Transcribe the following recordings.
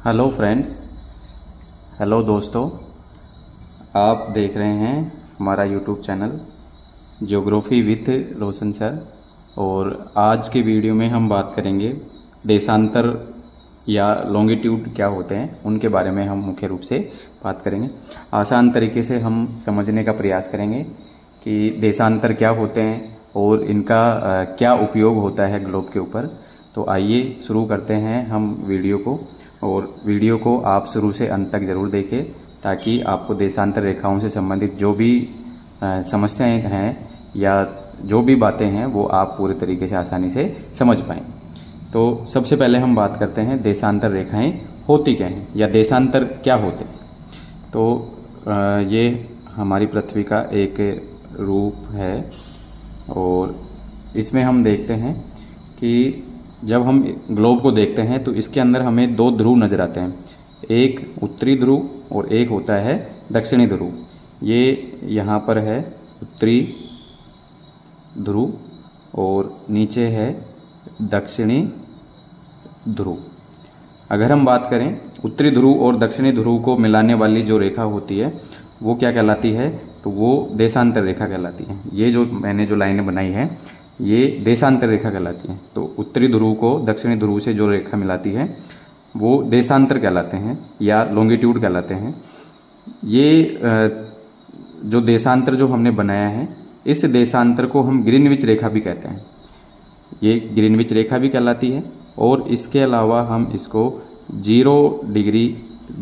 Hello friends, hello दोस्तों। आप देख रहे हैं हमारा YouTube channel geography with Roshan sir. और आज के वीडियो में हम बात करेंगे देशांतर या लॉन्गिट्यूड क्या होते हैं, उनके बारे में हम मुख्य रूप से बात करेंगे। आसान तरीके से हम समझने का प्रयास करेंगे कि देशांतर क्या होते हैं और इनका क्या उपयोग होता है ग्लोब के ऊपर। तो आइए शुरू करते हैं हम वीडियो को, और वीडियो को आप शुरू से अंत तक ज़रूर देखें ताकि आपको देशांतर रेखाओं से संबंधित जो भी समस्याएं हैं या जो भी बातें हैं वो आप पूरे तरीके से आसानी से समझ पाएँ। तो सबसे पहले हम बात करते हैं देशांतर रेखाएं होती क्या हैं या देशांतर क्या होते हैं। तो ये हमारी पृथ्वी का एक रूप है और इसमें हम देखते हैं कि जब हम ग्लोब को देखते हैं तो इसके अंदर हमें दो ध्रुव नजर आते हैं, एक उत्तरी ध्रुव और एक होता है दक्षिणी ध्रुव। ये यहाँ पर है उत्तरी ध्रुव और नीचे है दक्षिणी ध्रुव। अगर हम बात करें उत्तरी ध्रुव और दक्षिणी ध्रुव को मिलाने वाली जो रेखा होती है वो क्या कहलाती है, तो वो देशांतर रेखा कहलाती है। ये जो मैंने जो लाइनें बनाई है ये देशांतर रेखा कहलाती है। तो उत्तरी ध्रुव को दक्षिणी ध्रुव से जो रेखा मिलाती है वो देशांतर कहलाते हैं या लॉन्गिट्यूड कहलाते हैं। ये जो देशांतर जो हमने बनाया है इस देशांतर को हम ग्रीनविच रेखा भी कहते हैं। ये ग्रीनविच रेखा भी कहलाती है और इसके अलावा हम इसको 0 डिग्री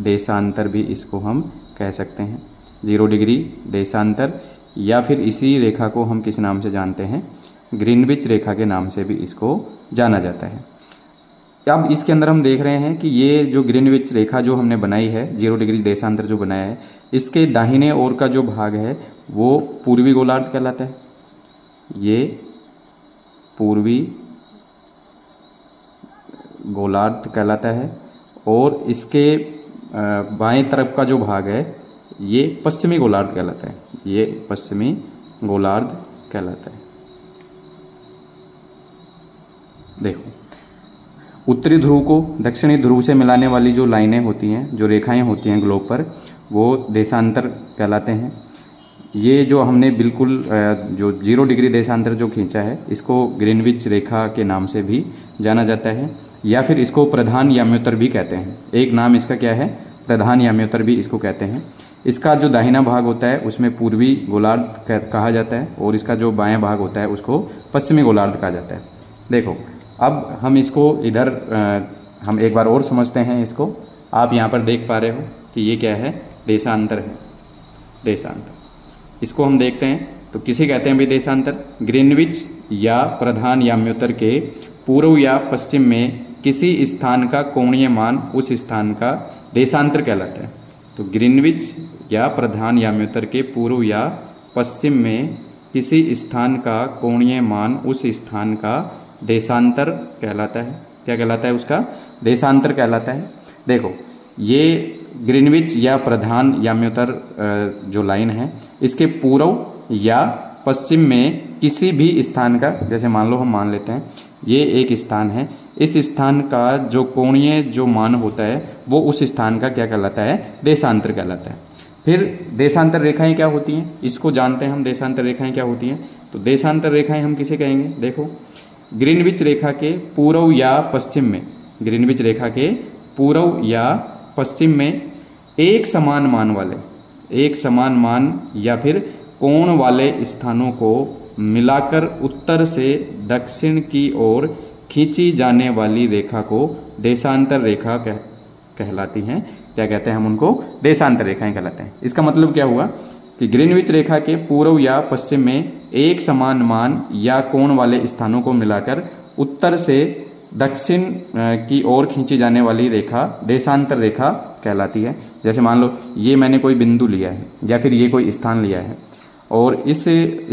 देशांतर भी इसको हम कह सकते हैं। 0 डिग्री देशांतर, या फिर इसी रेखा को हम किस नाम से जानते हैं, ग्रीनविच रेखा के नाम से भी इसको जाना जाता है। अब इसके अंदर हम देख रहे हैं कि ये जो ग्रीनविच रेखा जो हमने बनाई है, 0 डिग्री देशांतर जो बनाया है, इसके दाहिने ओर का जो भाग है वो पूर्वी गोलार्ध कहलाता है। ये पूर्वी गोलार्ध कहलाता है और इसके बाएं तरफ का जो भाग है ये पश्चिमी गोलार्ध कहलाता है। ये पश्चिमी गोलार्ध कहलाता है। देखो, उत्तरी ध्रुव को दक्षिणी ध्रुव से मिलाने वाली जो लाइनें होती हैं, जो रेखाएं होती हैं ग्लोब पर, वो देशांतर कहलाते हैं। ये जो हमने बिल्कुल जो 0 डिग्री देशांतर जो खींचा है इसको ग्रीनविच रेखा के नाम से भी जाना जाता है, या फिर इसको प्रधान याम्योत्तर भी कहते हैं। एक नाम इसका क्या है, प्रधान याम्योत्तर भी इसको कहते हैं। इसका जो दाहिना भाग होता है उसमें पूर्वी गोलार्ध कहा जाता है और इसका जो बायां भाग होता है उसको पश्चिमी गोलार्ध कहा जाता है। देखो, अब हम इसको इधर हम एक बार और समझते हैं इसको। आप यहाँ पर देख पा रहे हो कि ये क्या है, देशांतर है। देशांतर इसको हम देखते हैं तो किसे कहते हैं भाई देशांतर, ग्रीनविच या प्रधान याम्योत्तर के पूर्व या पश्चिम में किसी स्थान का कोणीय मान उस स्थान का देशांतर कहलाता है। तो ग्रीनविच या प्रधान याम्योत्तर के पूर्व या पश्चिम में किसी स्थान का कोणीय मान उस स्थान का देशांतर कहलाता है। क्या कहलाता है, उसका देशांतर कहलाता है। देखो, ये ग्रीनविच या प्रधान याम्योत्तर जो लाइन है इसके पूर्व या पश्चिम में किसी भी स्थान का, जैसे मान लो हम मान लेते हैं ये एक स्थान है, इस स्थान का जो कोणीय जो मान होता है वो उस स्थान का क्या कहलाता है, देशांतर कहलाता है। फिर देशांतर रेखाएं क्या होती हैं, इसको जानते हैं हम। देशांतर रेखाएं क्या होती हैं, तो देशांतर रेखाएं हम किसे कहेंगे, देखो, ग्रीनविच रेखा के पूर्व या पश्चिम में, ग्रीनविच रेखा के पूर्व या पश्चिम में एक समान मान वाले, एक समान मान या फिर कोण वाले स्थानों को मिलाकर उत्तर से दक्षिण की ओर खींची जाने वाली रेखा को देशांतर रेखा कहलाती हैं। क्या कहते हैं हम उनको, देशांतर रेखाएं कहलाते हैं। इसका मतलब क्या हुआ कि ग्रीनविच रेखा के पूर्व या पश्चिम में एक समान मान या कोण वाले स्थानों को मिलाकर उत्तर से दक्षिण की ओर खींची जाने वाली रेखा देशांतर रेखा कहलाती है। जैसे मान लो ये मैंने कोई बिंदु लिया है या फिर ये कोई स्थान लिया है और इस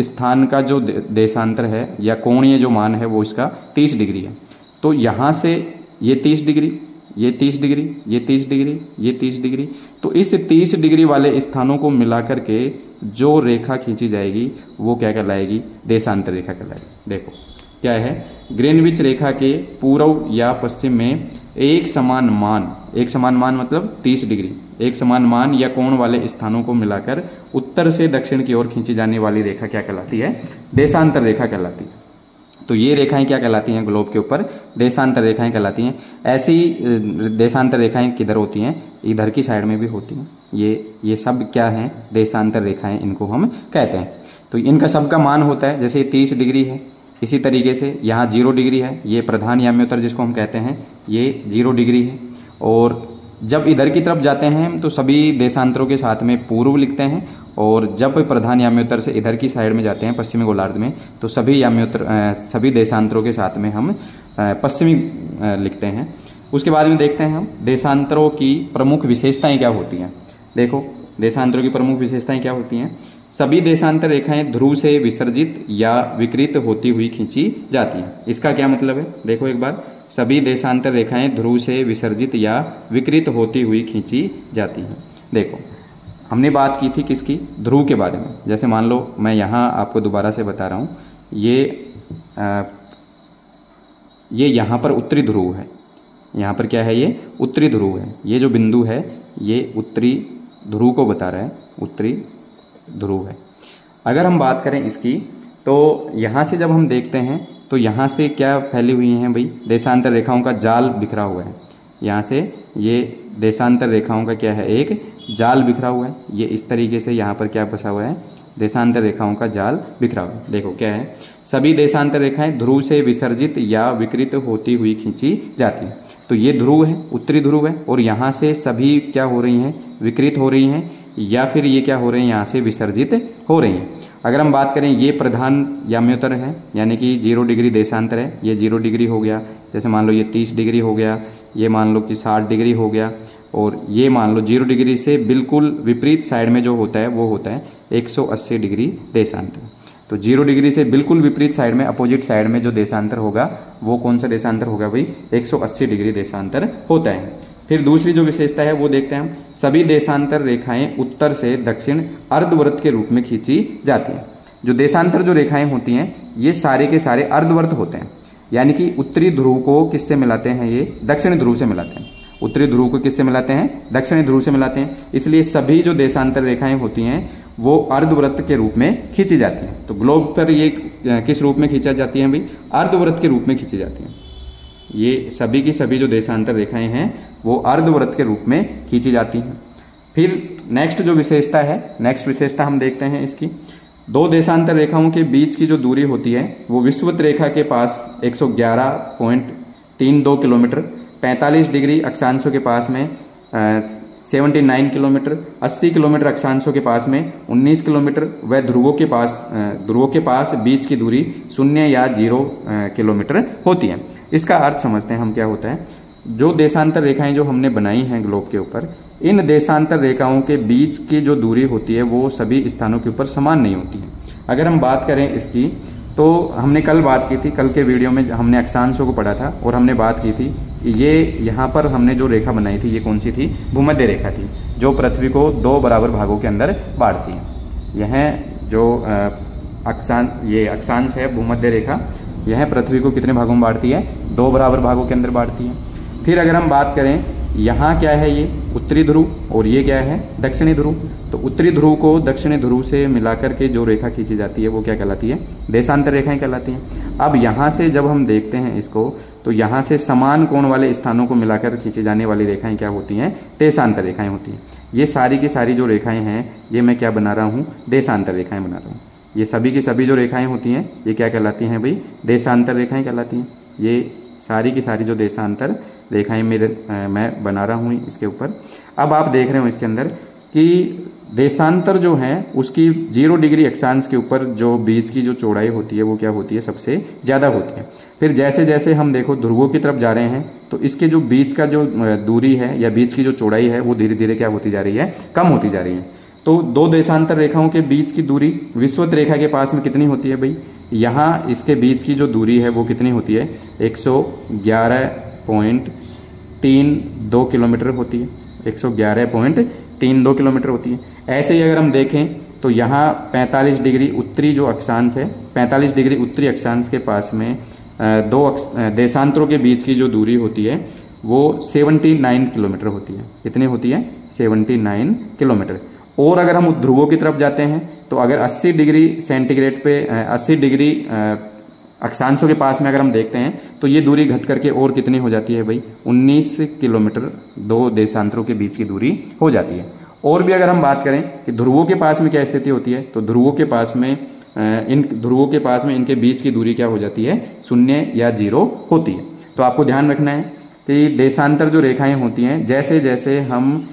स्थान का जो देशांतर है या कोणीय जो मान है वो इसका 30 डिग्री है। तो यहाँ से ये 30 डिग्री, ये 30 डिग्री, ये 30 डिग्री, ये 30 डिग्री, तो इस 30 डिग्री वाले स्थानों को मिलाकर के जो रेखा खींची जाएगी वो क्या कहलाएगी, देशांतर रेखा कहलाएगी। देखो क्या है, ग्रीनविच रेखा के पूर्व या पश्चिम में एक समान मान मतलब 30 डिग्री, एक समान मान या कोण वाले स्थानों को मिलाकर उत्तर से दक्षिण की ओर खींची जाने वाली रेखा क्या कहलाती है? देशांतर रेखा कहलाती है। तो ये रेखाएं क्या कहलाती हैं? ग्लोब के ऊपर देशांतर रेखाएं कहलाती हैं। ऐसी देशांतर रेखाएं किधर होती हैं? इधर की साइड में भी होती हैं। ये सब क्या हैं? देशांतर रेखाएं इनको हम कहते हैं। तो इनका सबका मान होता है, जैसे 30 डिग्री है, इसी तरीके से यहाँ 0 डिग्री है। ये प्रधान याम्योत्तर जिसको हम कहते हैं, ये 0 डिग्री है। और जब इधर की तरफ जाते हैं तो सभी देशांतरों के साथ में पूर्व लिखते हैं, और जब प्रधान याम्योत्तर से इधर की साइड में जाते हैं पश्चिमी गोलार्ध में, तो सभी देशांतरों के साथ में हम पश्चिमी लिखते हैं। उसके बाद में देखते हैं हम देशांतरों की प्रमुख विशेषताएं क्या होती हैं। देखो, देशांतरों की प्रमुख विशेषताएं क्या होती हैं? सभी देशांतर रेखाएं ध्रुव से विसर्जित या विकृत होती हुई खींची जाती हैं। इसका क्या मतलब है? देखो एक बार, सभी देशांतर रेखाएं ध्रुव से विसर्जित या विकृत होती हुई खींची जाती हैं। देखो, हमने बात की थी किसकी? ध्रुव के बारे में। जैसे मान लो मैं यहाँ आपको दोबारा से बता रहा हूँ, ये यहाँ पर उत्तरी ध्रुव है। यहाँ पर क्या है? ये उत्तरी ध्रुव है। ये जो बिंदु है ये उत्तरी ध्रुव को बता रहा है, उत्तरी ध्रुव है। अगर हम बात करें इसकी, तो यहाँ से जब हम देखते हैं तो यहाँ से क्या फैली हुई हैं भाई? देशांतर रेखाओं का जाल बिखरा हुआ है। यहाँ से ये देशांतर रेखाओं का क्या है? एक जाल बिखरा हुआ है। ये इस तरीके से यहाँ पर क्या बसा हुआ है? देशांतर रेखाओं का जाल बिखरा हुआ है। देखो क्या है? सभी देशांतर रेखाएं ध्रुव से विसर्जित या विकृत होती हुई खींची जाती हैं। तो ये ध्रुव है, उत्तरी ध्रुव है, और यहाँ से सभी क्या हो रही हैं? विकृत हो रही हैं, या फिर ये क्या हो रहे हैं? यहाँ से विसर्जित हो रही हैं। अगर हम बात करें, ये प्रधान याम्योत्तर है, यानी कि 0 डिग्री देशांतर है। ये 0 डिग्री हो गया। जैसे मान लो ये 30 डिग्री हो गया, ये मान लो कि 60 डिग्री हो गया, और ये मान लो 0 डिग्री से बिल्कुल विपरीत साइड में जो होता है वो होता है 180 डिग्री देशांतर। तो 0 डिग्री से बिल्कुल विपरीत साइड में, अपोजिट साइड में जो देशांतर होगा वो कौन सा देशांतर होगा भाई? 180 डिग्री देशांतर होता है। फिर दूसरी जो विशेषता है वो देखते हैं हम, सभी देशांतर रेखाएं उत्तर से दक्षिण अर्धवृत्त के रूप में खींची जाती हैं। जो देशांतर जो रेखाएं होती हैं ये सारे के सारे अर्धवृत्त होते हैं, यानी कि उत्तरी ध्रुव को किससे मिलाते हैं? ये दक्षिणी ध्रुव से मिलाते हैं। उत्तरी ध्रुव को किससे मिलाते हैं? दक्षिणी ध्रुव से मिलाते हैं। इसलिए सभी जो देशांतर रेखाएं होती हैं वो अर्धवृत्त के रूप में खींची जाती हैं। तो ग्लोब पर ये किस रूप में खींचा जाती हैं भाई? अर्धवृत्त के रूप में खींची जाती हैं। ये सभी की सभी जो देशांतर रेखाएं हैं वो अर्धवृत्त के रूप में खींची जाती हैं। फिर नेक्स्ट जो विशेषता है, नेक्स्ट विशेषता हम देखते हैं इसकी, दो देशांतर रेखाओं के बीच की जो दूरी होती है वो विषुवत रेखा के पास 111.32 किलोमीटर, 45 डिग्री अक्षांशों के पास में 79 किलोमीटर, 80 किलोमीटर अक्षांशों के पास में 19 किलोमीटर, व ध्रुवों के पास बीच की दूरी 0 या 0 किलोमीटर होती है। इसका अर्थ समझते हैं हम क्या होता है। जो देशांतर रेखाएं जो हमने बनाई हैं ग्लोब के ऊपर, इन देशांतर रेखाओं के बीच की जो दूरी होती है वो सभी स्थानों के ऊपर समान नहीं होती है। अगर हम बात करें इसकी, तो हमने कल बात की थी, कल के वीडियो में हमने अक्षांशों को पढ़ा था और हमने बात की थी कि ये यहाँ पर हमने जो रेखा बनाई थी ये कौन सी थी? भूमध्य रेखा थी, जो पृथ्वी को 2 बराबर भागों के अंदर बांटती है। यह जो अक्षांश है भूमध्य रेखा, यह पृथ्वी को कितने भागों में बांटती है? 2 बराबर भागों के अंदर बांटती है। फिर अगर हम बात करें, यहाँ क्या है? ये उत्तरी ध्रुव और ये क्या है? दक्षिणी ध्रुव। तो उत्तरी ध्रुव को दक्षिणी ध्रुव से मिलाकर के जो रेखा खींची जाती है वो क्या कहलाती है? देशांतर रेखाएं कहलाती हैं। अब यहाँ से जब हम देखते हैं इसको, तो यहाँ से समान कोण वाले स्थानों को मिलाकर खींची जाने वाली रेखाएं क्या होती हैं? देशांतर रेखाएं होती हैं। ये सारी की सारी जो रेखाएं हैं ये मैं क्या बना रहा हूँ? देशांतर रेखाएं बना रहा हूँ। ये सभी की सभी जो रेखाएं होती हैं ये क्या कहलाती हैं भाई? देशांतर रेखाएं कहलाती हैं। ये सारी की सारी जो देशांतर रेखाएं मैं बना रहा हूँ इसके ऊपर। अब आप देख रहे हो इसके अंदर कि देशांतर जो है उसकी 0 डिग्री अक्षांश के ऊपर जो बीच की जो चौड़ाई होती है वो क्या होती है? सबसे ज़्यादा होती है। फिर जैसे जैसे हम देखो ध्रुवों की तरफ जा रहे हैं तो इसके जो बीच का जो दूरी है या बीच की जो चौड़ाई है वो धीरे धीरे क्या होती जा रही है? कम होती जा रही है। तो दो देशांतर रेखाओं के बीच की दूरी विषुवत रेखा के पास में कितनी होती है भाई? यहाँ इसके बीच की जो दूरी है वो कितनी होती है? 111.32 किलोमीटर होती है। 111.32 किलोमीटर होती है। ऐसे ही अगर हम देखें तो यहाँ 45 डिग्री उत्तरी जो अक्षांश है, 45 डिग्री उत्तरी अक्षांश के पास में दो देशांतरों के बीच की जो दूरी होती है वो 79 किलोमीटर होती है। कितनी होती है? 79 किलोमीटर। और अगर हम ध्रुवों की तरफ जाते हैं तो अगर 80 डिग्री सेंटीग्रेड पे 80 डिग्री अक्षांशों के पास में अगर हम देखते हैं तो ये दूरी घट करके और कितनी हो जाती है भाई? 19 किलोमीटर दो देशांतरों के बीच की दूरी हो जाती है। और भी अगर हम बात करें कि ध्रुवों के पास में क्या स्थिति होती है, तो ध्रुवों के पास में इनके बीच की दूरी क्या हो जाती है? 0 या 0 होती है। तो आपको ध्यान रखना है कि देशांतर जो रेखाएं होती हैं, जैसे जैसे हम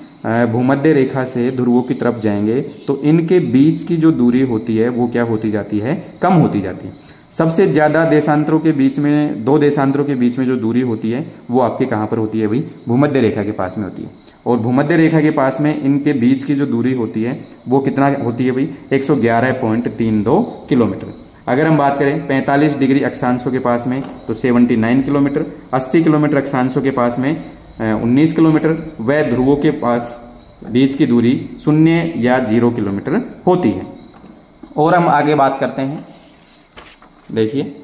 भूमध्य रेखा से ध्रुवों की तरफ जाएंगे तो इनके बीच की जो दूरी होती है वो क्या होती जाती है? कम होती जाती है। सबसे ज़्यादा देशांतरों के बीच में, दो देशांतरों के बीच में जो दूरी होती है वो आपके कहाँ पर होती है भाई? भूमध्य रेखा के पास में होती है। और भूमध्य रेखा के पास में इनके बीच की जो दूरी होती है वो कितना होती है भाई? 111.32 किलोमीटर। अगर हम बात करें 45 डिग्री अक्षांशों के पास में तो 79 किलोमीटर, 80 किलोमीटर अक्षांशों के पास में 19 किलोमीटर, व ध्रुवों के पास बीच की दूरी 0 या 0 किलोमीटर होती है। और हम आगे बात करते हैं। देखिए,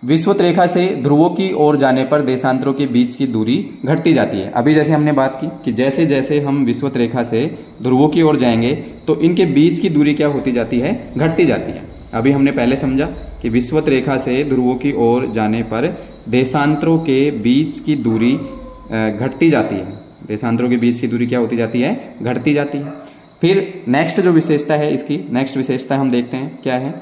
विषुवत रेखा से ध्रुवों की ओर जाने पर देशांतरों के बीच की दूरी घटती जाती है। अभी जैसे हमने बात की कि जैसे जैसे हम विषुवत रेखा से ध्रुवों की ओर जाएंगे तो इनके बीच की दूरी क्या होती जाती है? घटती जाती है। अभी हमने पहले समझा कि विषुवत रेखा से ध्रुवों की ओर जाने पर देशांतरों के बीच की दूरी घटती जाती है। देशांतरों के बीच की दूरी क्या होती जाती है? घटती जाती है। फिर नेक्स्ट जो विशेषता है इसकी, नेक्स्ट विशेषता हम देखते हैं क्या है?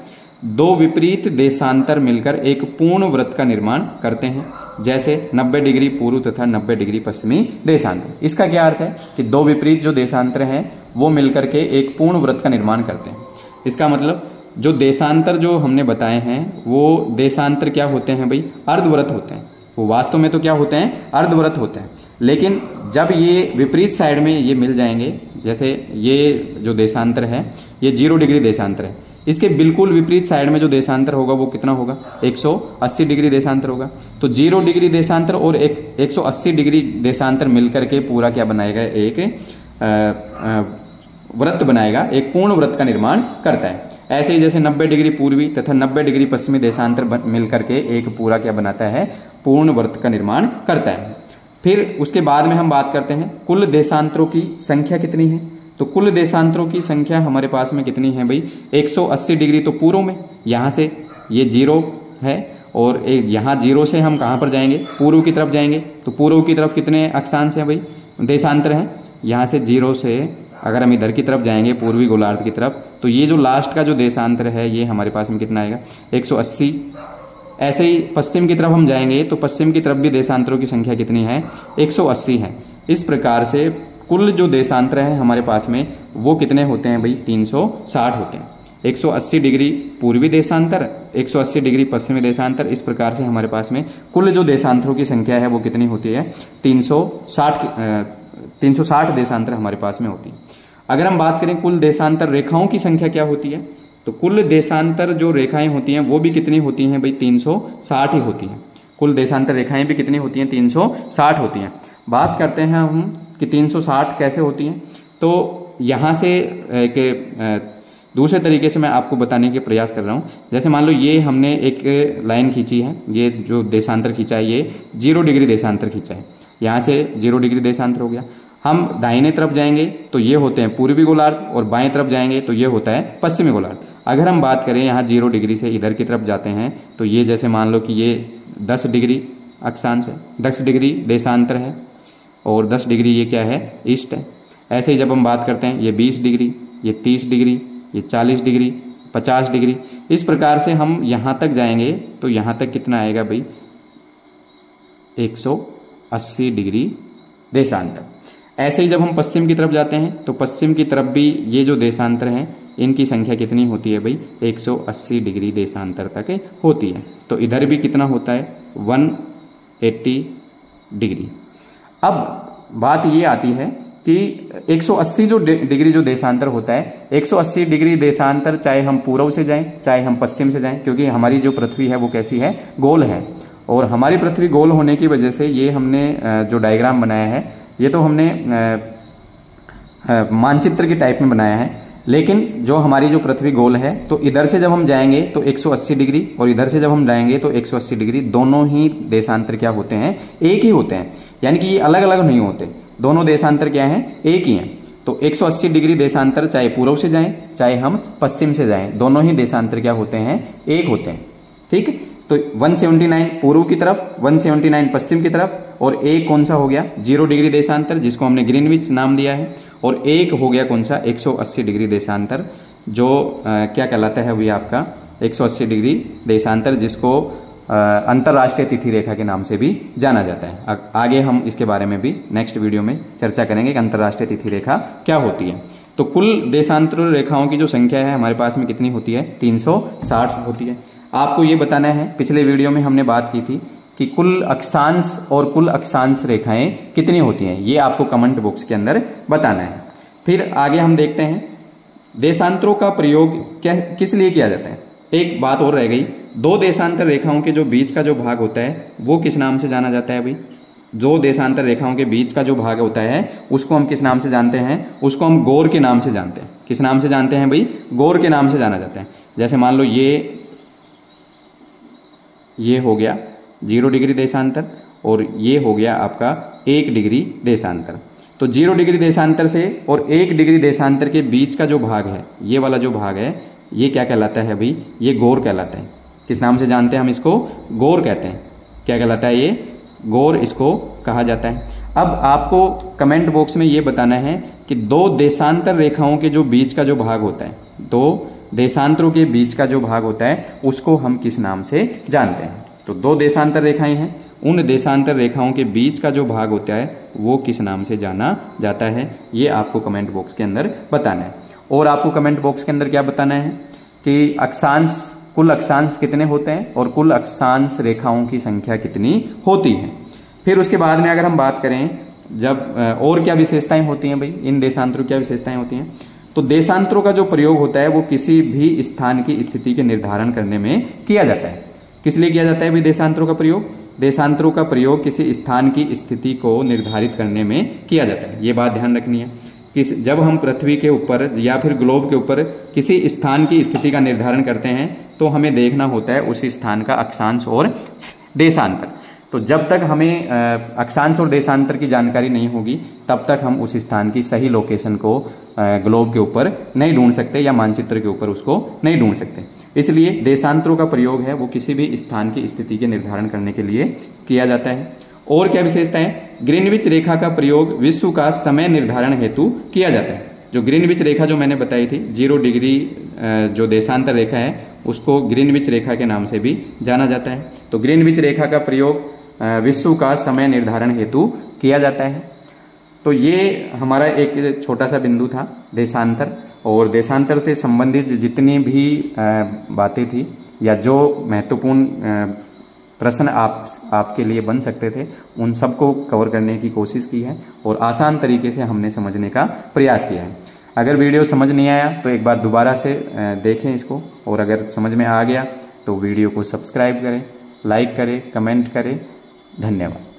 दो विपरीत देशांतर मिलकर एक पूर्ण वृत्त का निर्माण करते हैं, जैसे 90 डिग्री पूर्व तथा 90 डिग्री पश्चिमी देशांतर। इसका क्या अर्थ है कि दो विपरीत जो देशांतर हैं वो मिलकर के एक पूर्ण वृत्त का निर्माण करते हैं। इसका मतलब जो देशांतर जो हमने बताए हैं वो देशांतर क्या होते हैं भाई? अर्धवृत्त होते हैं। वो वास्तव में तो क्या होते हैं? अर्धवृत्त होते हैं। लेकिन जब ये विपरीत साइड में ये मिल जाएंगे, जैसे ये जो देशांतर है ये 0 डिग्री देशांतर है, इसके बिल्कुल विपरीत साइड में जो देशांतर होगा वो कितना होगा? 180 डिग्री देशांतर होगा। तो 0 डिग्री देशांतर और 180 डिग्री देशांतर मिलकर के पूरा क्या बनाएगा? एक वृत्त बनाएगा, एक पूर्ण वृत्त का निर्माण करता है। ऐसे ही जैसे 90 डिग्री पूर्वी तथा 90 डिग्री पश्चिमी देशांतर मिलकर के एक पूरा क्या बनाता है? पूर्ण वृत्त का निर्माण करता है। फिर उसके बाद में हम बात करते हैं कुल देशांतरों की संख्या कितनी है। तो कुल देशांतरों की संख्या हमारे पास में कितनी है भाई? 180 डिग्री तो पूर्व में, यहाँ से ये 0 है और यहाँ 0 से हम कहाँ पर जाएंगे? पूर्व की तरफ जाएंगे। तो पूर्व की तरफ कितने अक्षांश हैं भाई? देशांतर हैं। यहाँ से 0 से अगर हम इधर की तरफ जाएंगे पूर्वी गोलार्ध की तरफ, तो ये जो लास्ट का जो देशांतर है ये हमारे पास में कितना आएगा? 180। ऐसे ही पश्चिम की तरफ हम जाएंगे तो पश्चिम की तरफ भी देशांतरों की संख्या कितनी है? 180 है। इस प्रकार से कुल जो देशांतर है हमारे पास में वो कितने होते हैं भाई? 360 होते हैं। 180 डिग्री पूर्वी देशांतर, 180 डिग्री पश्चिमी देशांतर, इस प्रकार से हमारे पास में कुल जो देशांतरों की संख्या है वो कितनी होती है? 360 देशांतर हमारे पास में होती है। अगर हम बात करें कुल देशांतर रेखाओं की संख्या क्या होती है, तो कुल देशांतर जो रेखाएं होती हैं वो भी कितनी होती हैं भाई? 360 ही होती हैं। कुल देशांतर रेखाएं भी कितनी होती हैं? 360 होती हैं। बात करते हैं हम कि 360 कैसे होती हैं। तो यहाँ से एक दूसरे तरीके से मैं आपको बताने के प्रयास कर रहा हूँ। जैसे मान लो ये हमने एक लाइन खींची है, ये जो देशांतर खींचा है ये 0 डिग्री देशांतर खींचा है। यहाँ से 0 डिग्री देशांतर हो गया। हम दाहिने तरफ जाएंगे तो ये होते हैं पूर्वी गोलार्ध और बाएं तरफ जाएंगे तो ये होता है पश्चिमी गोलार्ध। अगर हम बात करें यहाँ 0 डिग्री से इधर की तरफ जाते हैं तो ये जैसे मान लो कि ये 10 डिग्री अक्षांश है, 10 डिग्री देशांतर है और 10 डिग्री ये क्या है? ईस्ट है। ऐसे ही जब हम बात करते हैं ये 20 डिग्री, ये 30 डिग्री, ये 40 डिग्री, 50 डिग्री, इस प्रकार से हम यहाँ तक जाएंगे तो यहाँ तक कितना आएगा भाई? 180 डिग्री देशांतर। ऐसे ही जब हम पश्चिम की तरफ जाते हैं तो पश्चिम की तरफ भी ये जो देशांतर हैं इनकी संख्या कितनी होती है भाई? 180 डिग्री देशांतर तक होती है। तो इधर भी कितना होता है? 180 डिग्री। अब बात ये आती है कि 180 जो डिग्री जो देशांतर होता है, 180 डिग्री देशांतर चाहे हम पूर्व से जाएं चाहे हम पश्चिम से जाएं, क्योंकि हमारी जो पृथ्वी है वो कैसी है? गोल है। और हमारी पृथ्वी गोल होने की वजह से ये हमने जो डायग्राम बनाया है ये तो हमने मानचित्र के टाइप में बनाया है, लेकिन जो हमारी जो पृथ्वी गोल है, तो इधर से जब हम जाएंगे तो 180 डिग्री और इधर से जब हम जाएंगे तो 180 डिग्री, दोनों ही देशांतर क्या होते हैं, एक ही होते हैं। यानी कि ये अलग अलग नहीं होते, दोनों देशांतर क्या हैं, एक ही हैं। तो 180 डिग्री देशांतर चाहे पूर्व से जाएं चाहे हम पश्चिम से जाएं, दोनों ही देशांतर क्या होते हैं, एक होते हैं। ठीक, तो 179 पूर्व की तरफ, 179 पश्चिम की तरफ, और एक कौन सा हो गया 0 डिग्री देशांतर जिसको हमने ग्रीनविच नाम दिया है, और एक हो गया कौन सा 180 डिग्री देशांतर जो क्या कहलाता है, वही आपका 180 डिग्री देशांतर जिसको अंतर्राष्ट्रीय तिथि रेखा के नाम से भी जाना जाता है। आगे हम इसके बारे में भी नेक्स्ट वीडियो में चर्चा करेंगे कि अंतर्राष्ट्रीय तिथि रेखा क्या होती है। तो कुल देशांतर रेखाओं की जो संख्या है हमारे पास में कितनी होती है, 360 होती है। आपको ये बताना है, पिछले वीडियो में हमने बात की थी कि कुल अक्षांश और कुल अक्षांश रेखाएं कितनी होती हैं, ये आपको कमेंट बॉक्स के अंदर बताना है। फिर आगे हम देखते हैं देशांतरों का प्रयोग किस लिए किया जाता है। एक बात और रह गई, दो देशांतर रेखाओं के जो बीच का जो भाग होता है वो किस नाम से जाना जाता है भाई, दो देशांतर रेखाओं के बीच का जो भाग होता है उसको हम किस नाम से जानते हैं, उसको हम गोर के नाम से जानते हैं। किस नाम से जानते हैं भाई, गोर के नाम से जाना जाता है। जैसे मान लो ये हो गया 0 डिग्री देशांतर और ये हो गया आपका 1 डिग्री देशांतर। तो 0 डिग्री देशांतर से और 1 डिग्री देशांतर के बीच का जो भाग है, ये वाला जो भाग है, ये क्या कहलाता है भाई, ये गोर कहलाता है। किस नाम से जानते हैं हम इसको, गोर कहते हैं। क्या कहलाता है ये, गोर इसको कहा जाता है। अब आपको कमेंट बॉक्स में ये बताना है कि दो देशांतर रेखाओं के जो बीच का जो भाग होता है, दो देशांतरों के बीच का जो भाग होता है उसको हम किस नाम से जानते हैं। तो दो देशांतर रेखाएं हैं, उन देशांतर रेखाओं के बीच का जो भाग होता है वो किस नाम से जाना जाता है, ये आपको कमेंट बॉक्स के अंदर बताना है। और आपको कमेंट बॉक्स के अंदर क्या बताना है कि अक्षांश, कुल अक्षांश कितने होते हैं और कुल अक्षांश रेखाओं की संख्या कितनी होती है। फिर उसके बाद में अगर हम बात करें जब और क्या विशेषताएं होती हैं भाई, इन देशांतरों क्या विशेषताएं होती हैं, तो देशांतरों का जो प्रयोग होता है वो किसी भी स्थान की स्थिति के निर्धारण करने में किया जाता है। किस लिए किया जाता है भाई देशांतरों का प्रयोग, देशांतरों का प्रयोग किसी स्थान की स्थिति को निर्धारित करने में किया जाता है। ये बात ध्यान रखनी है कि जब हम पृथ्वी के ऊपर या फिर ग्लोब के ऊपर किसी स्थान की स्थिति का निर्धारण करते हैं तो हमें देखना होता है उसी स्थान का अक्षांश और देशांतर। तो जब तक हमें अक्षांश और देशांतर की जानकारी नहीं होगी तब तक हम उस स्थान की सही लोकेशन को ग्लोब के ऊपर नहीं ढूंढ सकते या मानचित्र के ऊपर उसको नहीं ढूंढ सकते। इसलिए देशांतरों का प्रयोग है वो किसी भी स्थान की स्थिति के निर्धारण करने के लिए किया जाता है। और क्या विशेषता है, ग्रीनविच रेखा का प्रयोग विश्व का समय निर्धारण हेतु किया जाता है। जो ग्रीनविच रेखा जो मैंने बताई थी 0 डिग्री जो देशांतर रेखा है उसको ग्रीनविच रेखा के नाम से भी जाना जाता है। तो ग्रीनविच रेखा का प्रयोग विश्व का समय निर्धारण हेतु किया जाता है। तो ये हमारा एक छोटा सा बिंदु था देशांतर, और देशांतर से संबंधित जितनी भी बातें थी या जो महत्वपूर्ण प्रश्न आपके लिए बन सकते थे उन सबको कवर करने की कोशिश की है और आसान तरीके से हमने समझने का प्रयास किया है। अगर वीडियो समझ नहीं आया तो एक बार दोबारा से देखें इसको, और अगर समझ में आ गया तो वीडियो को सब्सक्राइब करें, लाइक करें, कमेंट करें। धन्यवाद।